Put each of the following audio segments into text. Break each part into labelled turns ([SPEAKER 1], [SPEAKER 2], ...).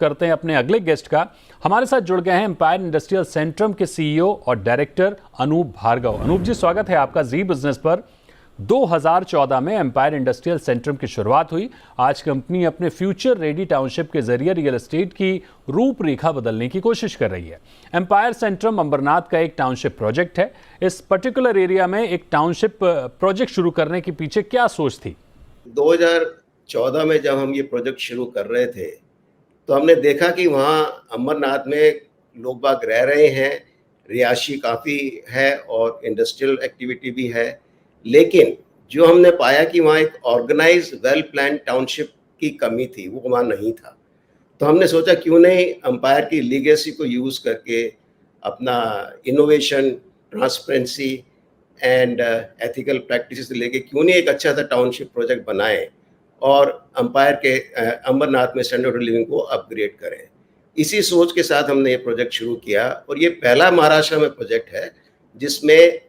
[SPEAKER 1] करते हैं अपने अगले गेस्ट का। हमारे साथ जुड़ गए हैं एम्पायर इंडस्ट्रियल सेंट्रम के सीईओ और डायरेक्टर अनूप भार्गव। अनूप जी, स्वागत है आपका जी बिजनेस पर। 2014 में एम्पायर इंडस्ट्रियल सेंट्रम की शुरुआत हुई। आज कंपनी अपने फ्यूचर रेडी टाउनशिप के जरिए रियल एस्टेट की रूपरेखा बदलने की कोशिश कर रही है। एम्पायर सेंट्रम अंबरनाथ का एक टाउनशिप प्रोजेक्ट है। इस पर्टिकुलर एरिया में एक टाउनशिप प्रोजेक्ट शुरू करने के पीछे क्या सोच थी?
[SPEAKER 2] 2014 में जब हम ये प्रोजेक्ट शुरू कर रहे थे तो हमने देखा कि वहाँ अंबरनाथ में लोग बाग रह रहे हैं, रिहायशी काफ़ी है और इंडस्ट्रियल एक्टिविटी भी है, लेकिन जो हमने पाया कि वहाँ एक ऑर्गेनाइज वेल प्लान टाउनशिप की कमी थी, वो वहाँ नहीं था। तो हमने सोचा क्यों नहीं एम्पायर की लीगेसी को यूज़ करके अपना innovation, transparency and ethical practices से लेके क्यों नहीं एक अच्छा सा टाउनशिप प्रोजेक्ट बनाएं और एम्पायर के अंबरनाथ में स्टैंडर्ड ऑफ लिविंग को अपग्रेड करें। इसी सोच के साथ हमने ये प्रोजेक्ट शुरू किया और ये पहला महाराष्ट्र में प्रोजेक्ट है जिसमें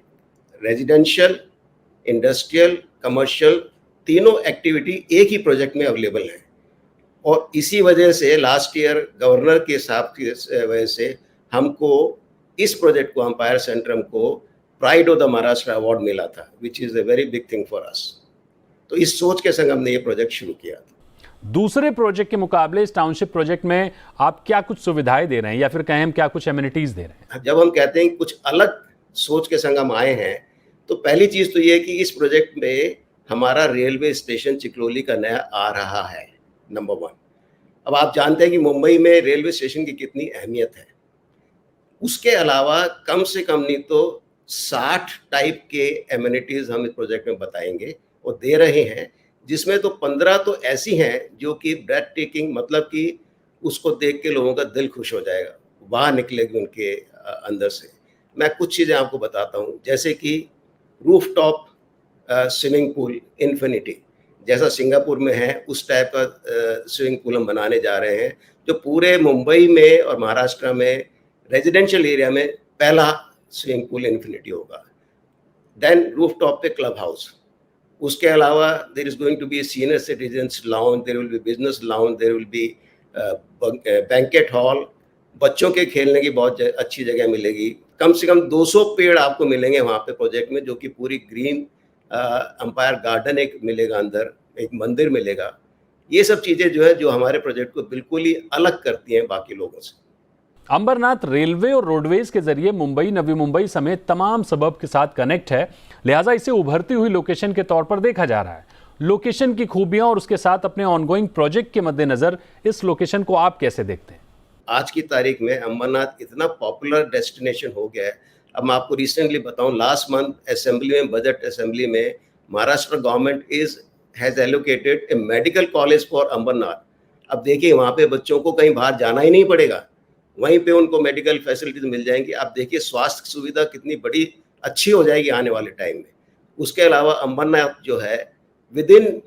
[SPEAKER 2] रेजिडेंशियल, इंडस्ट्रियल, कमर्शियल तीनों एक्टिविटी एक ही प्रोजेक्ट में अवेलेबल है। और इसी वजह से लास्ट ईयर गवर्नर के हिसाब की वजह से हमको इस प्रोजेक्ट को एम्पायर सेंट्रम को pride of the Maharashtra award मिला था, which is a very big thing for us. तो इस सोच के संग हमने ये प्रोजेक्ट शुरू किया था।
[SPEAKER 1] दूसरे प्रोजेक्ट के मुकाबले इस टाउनशिप प्रोजेक्ट में आप क्या कुछ सुविधाएं दे रहे हैं या फिर कहें हम क्या कुछ एमिनिटीज दे रहे हैं?
[SPEAKER 2] जब हम कहते हैं कुछ अलग सोच के संग हम आए हैं तो पहली चीज़ तो ये है कि इस प्रोजेक्ट में हमारा रेलवे स्टेशन चिकलोली का नया आ रहा है, नंबर 1। अब आप जानते हैं कि मुंबई में रेलवे स्टेशन की कितनी अहमियत है। उसके अलावा कम से कम नहीं तो 60 टाइप के एमिनिटीज़ हम इस प्रोजेक्ट में बताएंगे और दे रहे हैं, जिसमें तो 15 तो ऐसी हैं जो कि ब्रेथ टेकिंग, मतलब कि उसको देख के लोगों का दिल खुश हो जाएगा, बाहर निकलेगी उनके अंदर से। मैं कुछ चीज़ें आपको बताता हूँ, जैसे कि roof top swimming pool infinity, जैसा सिंगापुर में है उस टाइप का स्विमिंग पूल हम बनाने जा रहे हैं, जो पूरे मुंबई में और महाराष्ट्र में रेजिडेंशियल एरिया में पहला स्विमिंग पूल इन्फिनिटी होगा। देन रूफ टॉप पे क्लब हाउस। उसके अलावा there is going to be senior citizens lounge, there will be business lounge, there will be banquet hall, बच्चों के खेलने की बहुत अच्छी जगह मिलेगी। कम से कम 200 पेड़ आपको मिलेंगे वहाँ पे प्रोजेक्ट में, जो कि पूरी ग्रीन एम्पायर गार्डन एक मिलेगा, अंदर एक मंदिर मिलेगा। ये सब चीज़ें जो है जो हमारे प्रोजेक्ट को बिल्कुल ही अलग करती हैं बाकी लोगों से।
[SPEAKER 1] अंबरनाथ रेलवे और रोडवेज के जरिए मुंबई, नवी मुंबई समेत तमाम सबब के साथ कनेक्ट है, लिहाजा इसे उभरती हुई लोकेशन के तौर पर देखा जा रहा है। लोकेशन की खूबियां और उसके साथ अपने ऑनगोइंग प्रोजेक्ट के मद्देनजर इस लोकेशन को आप कैसे देखते हैं?
[SPEAKER 2] आज की तारीख में अंबरनाथ इतना पॉपुलर डेस्टिनेशन हो गया है। अब मैं आपको रिसेंटली बताऊं, लास्ट मंथ असेंबली में, बजट असेंबली में, Maharashtra government has allocated a medical college for Ambarnath. अब देखिए वहाँ पे बच्चों को कहीं बाहर जाना ही नहीं पड़ेगा, वहीं पे उनको मेडिकल फैसिलिटीज मिल जाएंगी। आप देखिए स्वास्थ्य सुविधा कितनी बड़ी अच्छी हो जाएगी आने वाले टाइम में। उसके अलावा अंबरनाथ जो है विद इन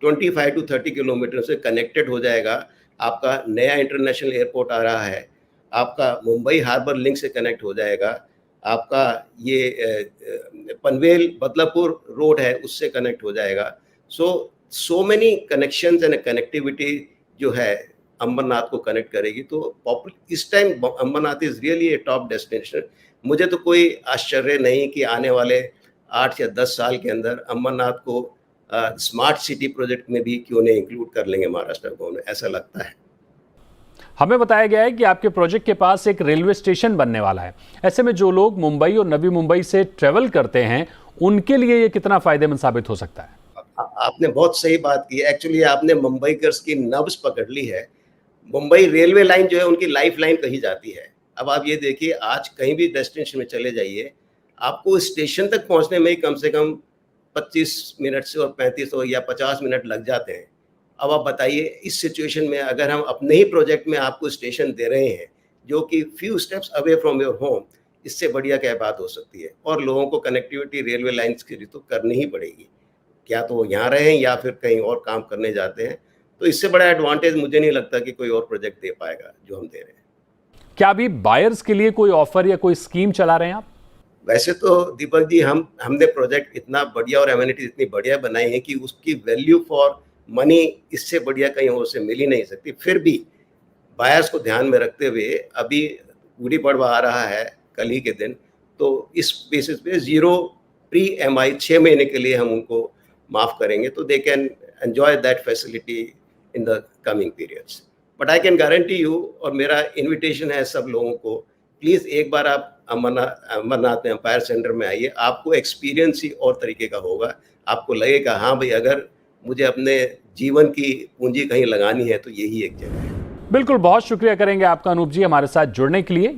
[SPEAKER 2] 25 to 30 किलोमीटर से कनेक्टेड हो जाएगा। आपका नया इंटरनेशनल एयरपोर्ट आ रहा है, आपका मुंबई हार्बर लिंक से कनेक्ट हो जाएगा, आपका ये पनवेल बदलापुर रोड है उससे कनेक्ट हो जाएगा। So many connections and connectivity जो है अंबरनाथ को कनेक्ट करेगी। तो इस time Ambarnath is really a top destination. मुझे तो कोई आश्चर्य नहीं कि आने वाले 8 या 10 साल के अंदर अंबरनाथ को स्मार्ट सिटी प्रोजेक्ट में भी क्यों नहीं इंक्लूड कर लेंगे महाराष्ट्र गवर्नमेंट, ऐसा लगता है।
[SPEAKER 1] हमें बताया गया है कि आपके प्रोजेक्ट के पास एक रेलवे स्टेशन बनने वाला है। ऐसे में जो लोग मुंबई और नवी मुंबई से ट्रेवल करते हैं उनके लिए ये कितना फायदेमंद साबित हो सकता है?
[SPEAKER 2] आपने बहुत सही बात की। एक्चुअली आपने मुंबईकर्स की नब्ज पकड़ ली है। मुंबई रेलवे लाइन जो है उनकी लाइफ लाइन कही जाती है। अब आप ये देखिए, आज कहीं भी डेस्टिनेशन में चले जाइए, आपको स्टेशन तक पहुंचने में ही कम से कम 25 मिनट से और 35 या 50 मिनट लग जाते हैं। अब आप बताइए इस सिचुएशन में अगर हम अपने ही प्रोजेक्ट में आपको स्टेशन दे रहे हैं जो कि few steps away from your home, इससे बढ़िया क्या बात हो सकती है। और लोगों को कनेक्टिविटी रेलवे लाइन्स की तो करनी ही पड़ेगी, क्या तो वो यहाँ रहें या फिर कहीं और काम करने जाते हैं। तो इससे बड़ा एडवांटेज मुझे नहीं लगता कि कोई और प्रोजेक्ट दे पाएगा जो हम दे रहे हैं।
[SPEAKER 1] क्या अभी बायर्स के लिए कोई ऑफर या कोई स्कीम चला रहे हैं आप?
[SPEAKER 2] वैसे तो दीपक जी हमने प्रोजेक्ट इतना बढ़िया और एमिनिटीज इतनी बढ़िया बनाई है कि उसकी वैल्यू फॉर मनी इससे बढ़िया कहीं और से मिल ही नहीं सकती। फिर भी बायर्स को ध्यान में रखते हुए अभी गुड़ी पड़वा आ रहा है कल ही के दिन, तो इस बेसिस पे 0 प्री EMI 6 महीने के लिए हम उनको माफ़ करेंगे, तो they can enjoy that facility in the coming periods. But I can guarantee you, और मेरा इन्विटेशन है सब लोगों को, प्लीज़ एक बार आप अमरनाथ में एम्पायर सेंटर में आइए, आपको एक्सपीरियंस ही और तरीके का होगा। आपको लगेगा हाँ भाई, अगर मुझे अपने जीवन की पूंजी कहीं लगानी है तो यही एक जगह है।
[SPEAKER 1] बिल्कुल, बहुत शुक्रिया करेंगे आपका अनूप जी हमारे साथ जुड़ने के लिए।